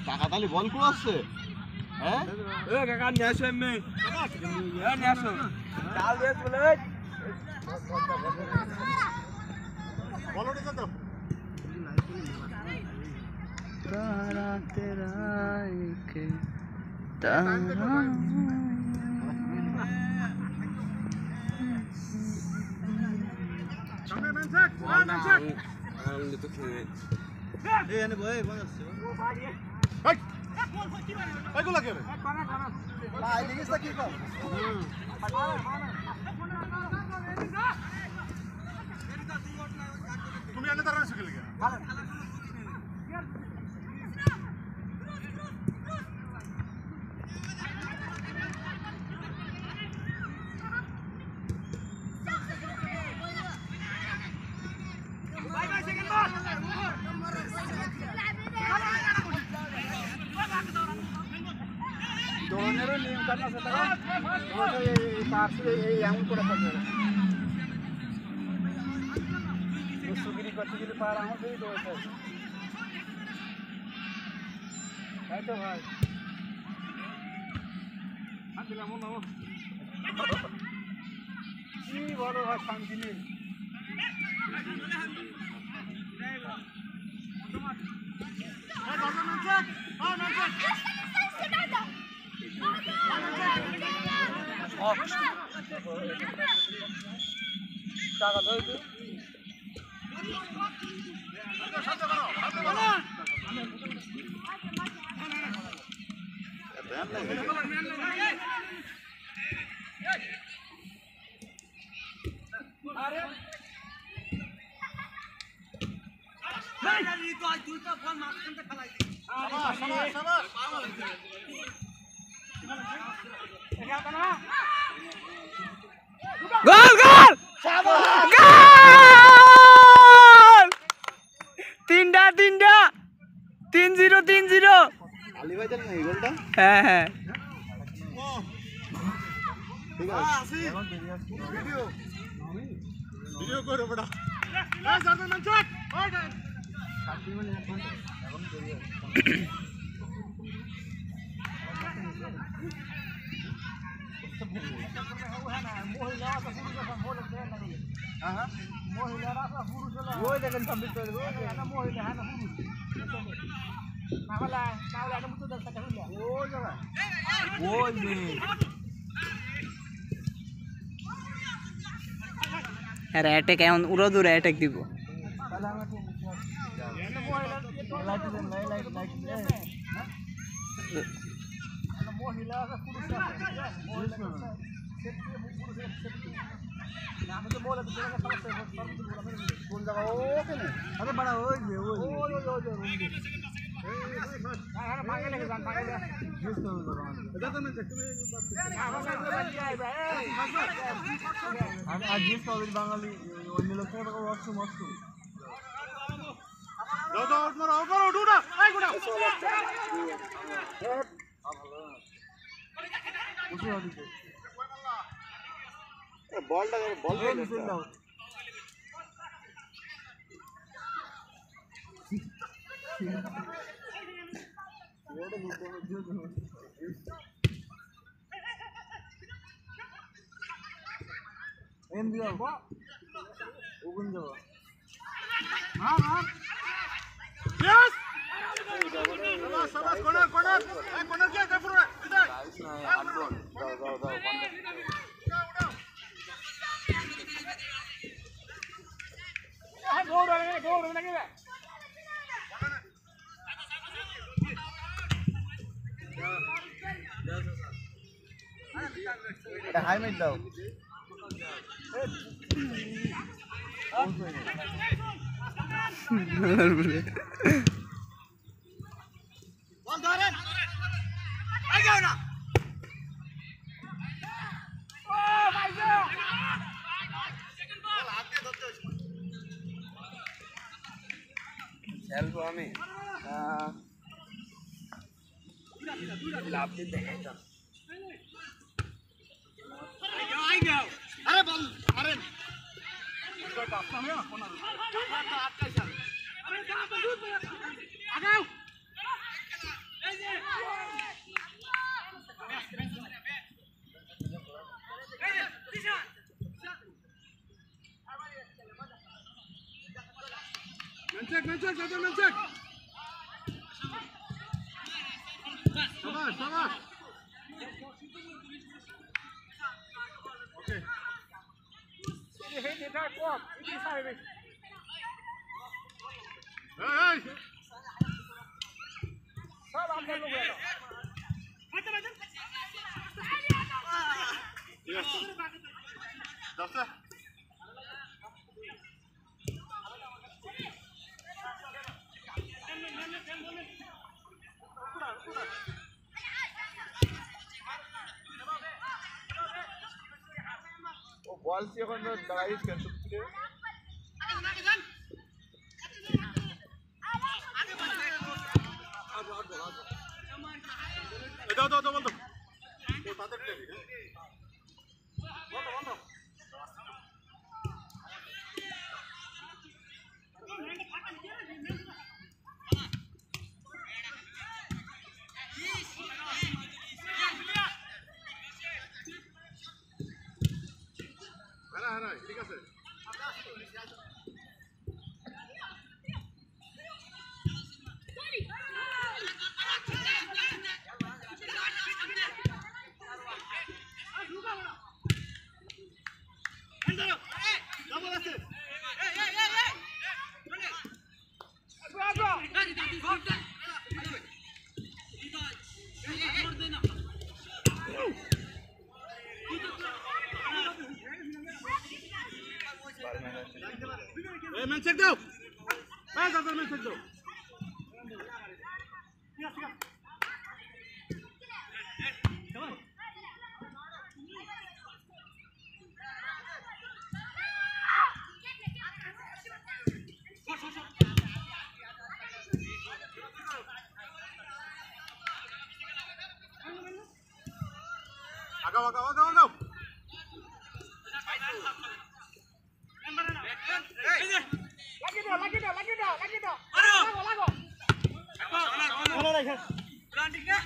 কাকা তালি বল কো আছে হ্যাঁ এ কাকা নিয়ে আসো এমনি নিয়ে আসো চাল দেস বলে বলো না তো तारा तेरा एक तारा তুমি এনে তারা শিখে লিখে दोनों नियम करना सकता है दोनों ये तार से ये यहाँ को रखा जाए तो सुगरी करते के लिए पा रहा हूँ तो ये दो है तो भाई हाँ दिला मो मामो ये बोलो भाई शांति नहीं गोल गोल गोल तीनटा तीनटा 3-0 3-0 আলী ভাই জানেন এই গোলটা হ্যাঁ হ্যাঁ ঠিক আছে ভিডিও ভিডিও করো বড়া এই যাবে না চট ওই সাথী মানে এখন ভিডিও अरे अटैक है उड़ा दूर अटैक দিব अरे बड़ा हो বাঙালি অন্য লোকের অস্ত্র মস্ত্র বলটা বল एम दिया को ओगन जाओ हां हां यस शाबाश कॉर्नर कॉर्नर ए कॉर्नर क्या कर रहा है इधर जाओ जाओ जाओ गोल लगे हाई में जाओ बॉल धरेन आ जाओ ना ओ भाई जाओ बॉल हाथ दे धरते हो खेल को हमें लाभ दे देगा अरे बॉल अरे इसका काफना है ना कोना तो हाथ का इशारा अरे कहां पे दूर पे आ जाओ check. Shabash. Okay. Hey. Yes. Doctor. Ball से এখন দাঁড়াইস কেন তুই দাও বল তো ও তাদের টেবি বল হ্যাঁ ঠিক আছে man check daw. Pass after man check daw. Come on. Agao. Lagi dah. Lago. Bola dah. Landing dah.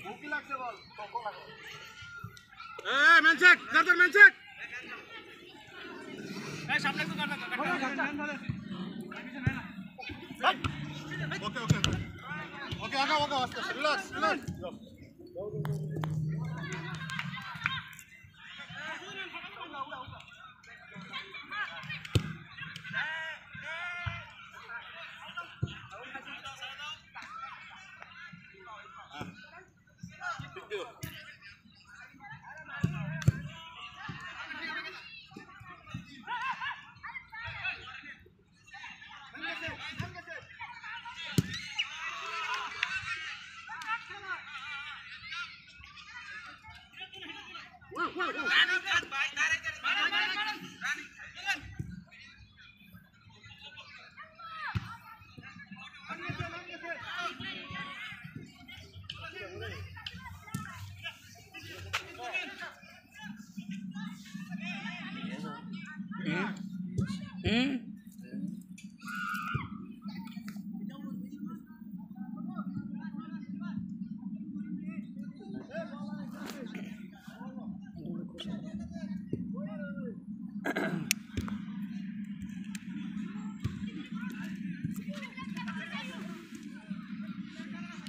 Bhuki lagse ball. Koko lago. Man check. Garder man check. সামনে তো কাটা ওকে আগা আস্তে রিল্যাক্স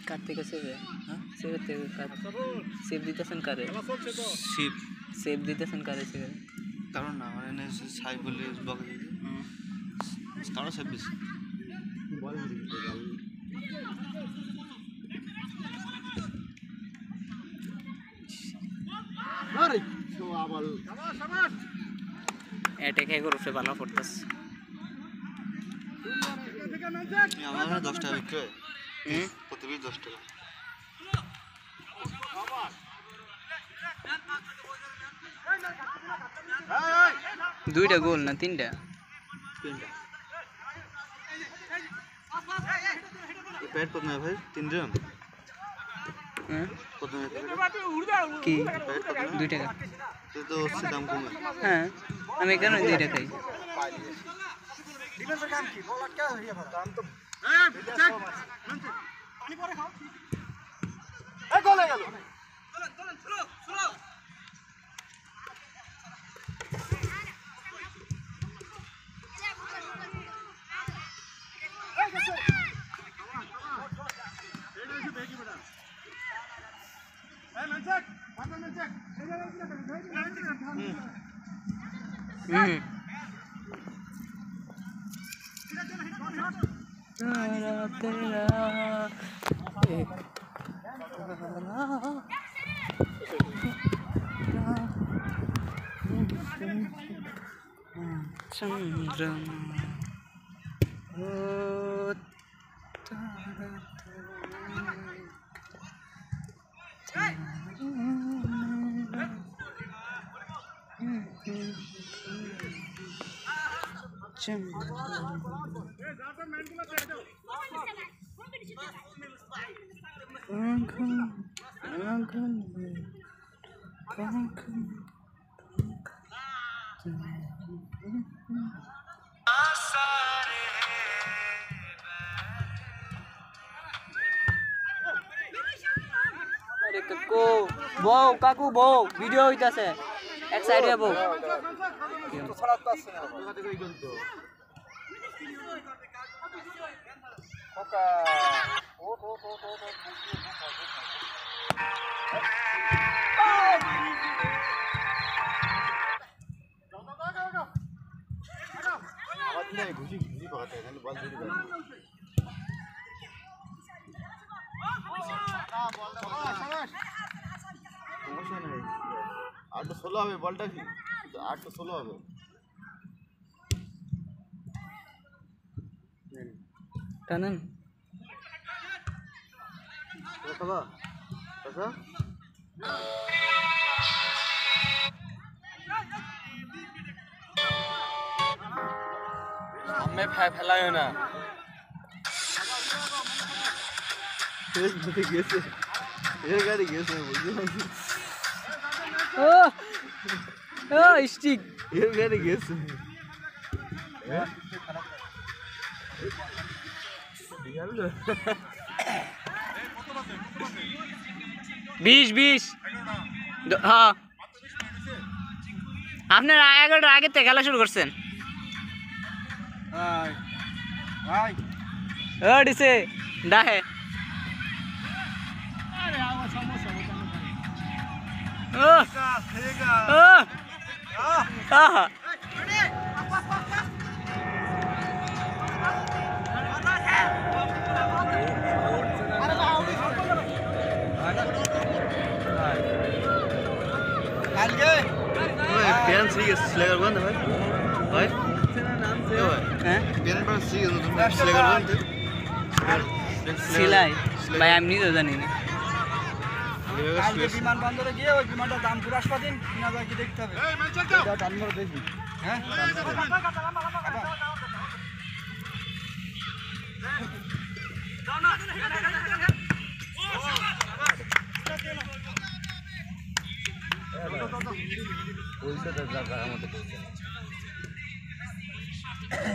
कार्तिक सेब দিতেছেন কারে সেব দিতেছেন কারে সেবে কারণ না মানে সাই বলে বকে দিতে কারণ সেব দিছে বল আরে তো আবাল শাবাশ অ্যাটাক হে করছে ভালো ফোর্টাস আমার 10 টাকা বিক্রয় প্রতিদিন 10 টাকা দুইটা গোল না তিনটা পেট কত না ভাই 3 জন কত না কি 2 টাকা তো ওর দাম কমে হ্যাঁ আমি কেন 2 টাকা খাই ডিফেন্সের কাম কি বল আটকা হইয়া ভালো দাম তো এই চেক পানি পরে খাও এই গোল হয়ে গেল চলো বউ কাকু বউ ভিডিও হইতাছে এক সাইডে বউ ঘুষি ঘুষি পাকাতে হয় বল দিতে পারে সমস্যা নেই 8-16 হবে বলটা কি 8-16 হবে টানেন কথা কথা हमें फैलायो ना গেছে এর গাড়ি গেছে বুঝলি ও ও স্টিক এর গাড়ি গেছে 20 হ্যাঁ আপনার 11টার আগে থেকে খেলা শুরু করছেন ডিসে ডাহে पेन सही है स्लेगर बंद है भाई হ্যাঁ पेन पर सही है तुम स्लेगर बंद সিলাই ভাই আমি নিজেও জানি না আজকে বিমানবন্দরে গিয়ে ওই বিমানটার দাম পুরো আসবা দিন কিনা যায় কি দেখতে হবে এটা দাম করে দেখি হ্যাঁ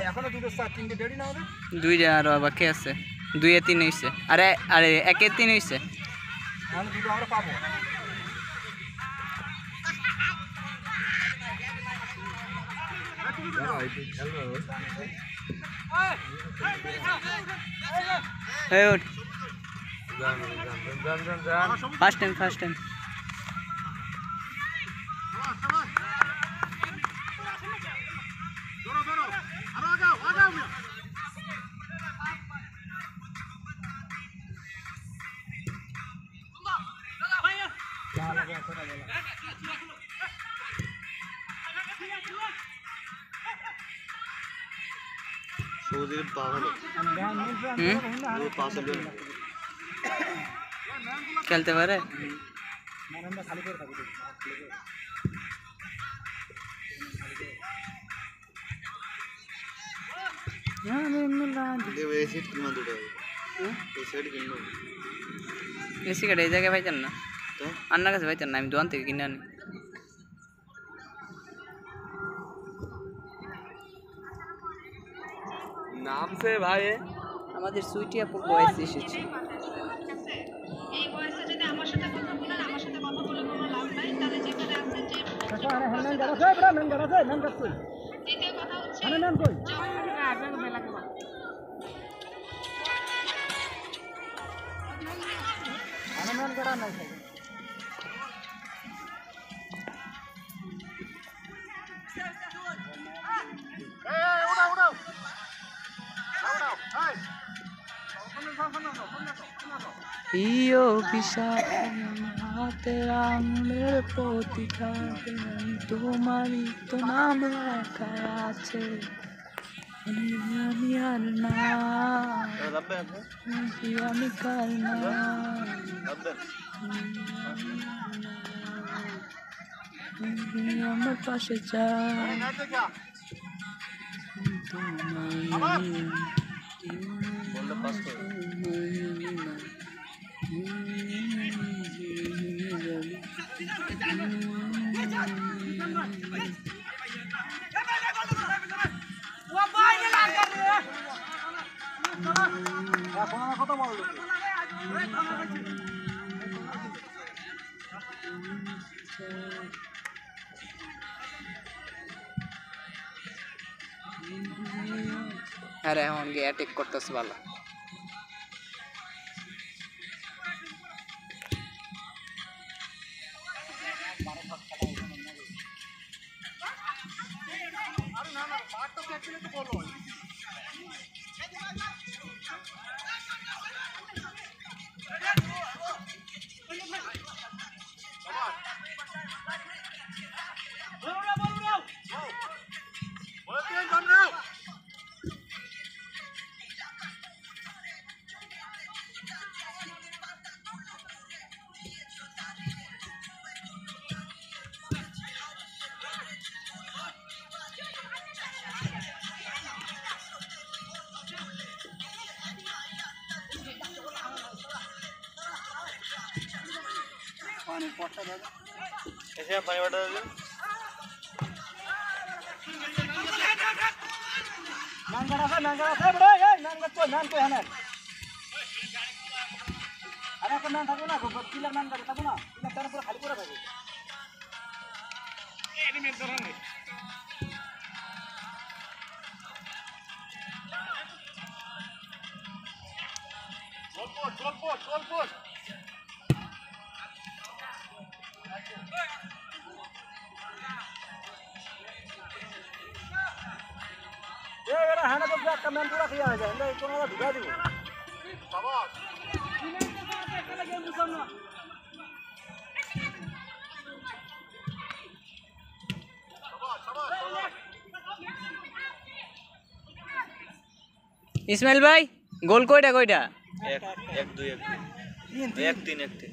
এখনো দুটো 4-3টে দেরি না হবে 2 আরো বাকি আছে 2-3 হইছে আরে 1-3 হইছে তাহলে দুটো আমরা পাবো এই ওঠ ফার্স্ট টাইম सोचे पागल वो पास है খেলতে পারে ये वैसे ही कीमत उड़ा है ये सेट किलो এসি কাটে এই জায়গায় পাইতেন না तो আন্নার কাছে পাইতেন না আমি দোকান থেকে কিনে আনি नाम से भाई আমাদের সুইটি আপু বয়স এসেছে এই বয়সে যদি আমার সাথে কথা বলেন আমার সাথে কথা বলে কোনো লাভ নাই তাহলে যেখানে আছেন যে দ্বিতীয় কথা হচ্ছে ইয়ো বিষাদ হাতের আঙুলের প্রতিটা তোমারই তো নাম লেখা আছে আমি আর না আমি কার না তুমি আমার পাশে চাই বললে পাস করে কথা বললো আরে এখন গিয়ে অ্যাটাক করতেছে ভালো এসে পানি বাটা দেবেন নাঙ্গা আছে বড় এই নাঙ্গা তো নান তো হ্যাঁ আরে কোন নান থাকো না কিলা নাঙ্গা থাকো না কিলা তার উপরে খালি করে থাকো এলিমেন্ট ধরা নাই চল এই এরা হানা তো একটা ম্যান পুরা খেয়ে যায় এই কোন ঢুকা দিব বাবা ইসমাইল ভাই গোল কয়টা কয়টা এক এক দুই এক এক তিন এক তিন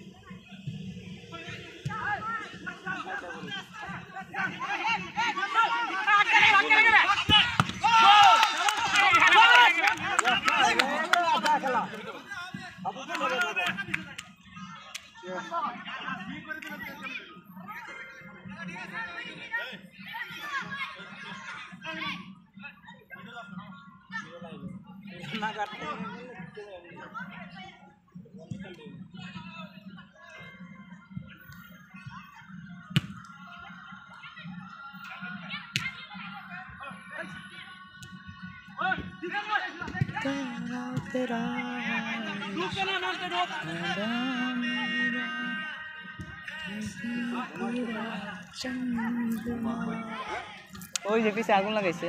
ওই যে পিছে আগুন লাগাইছে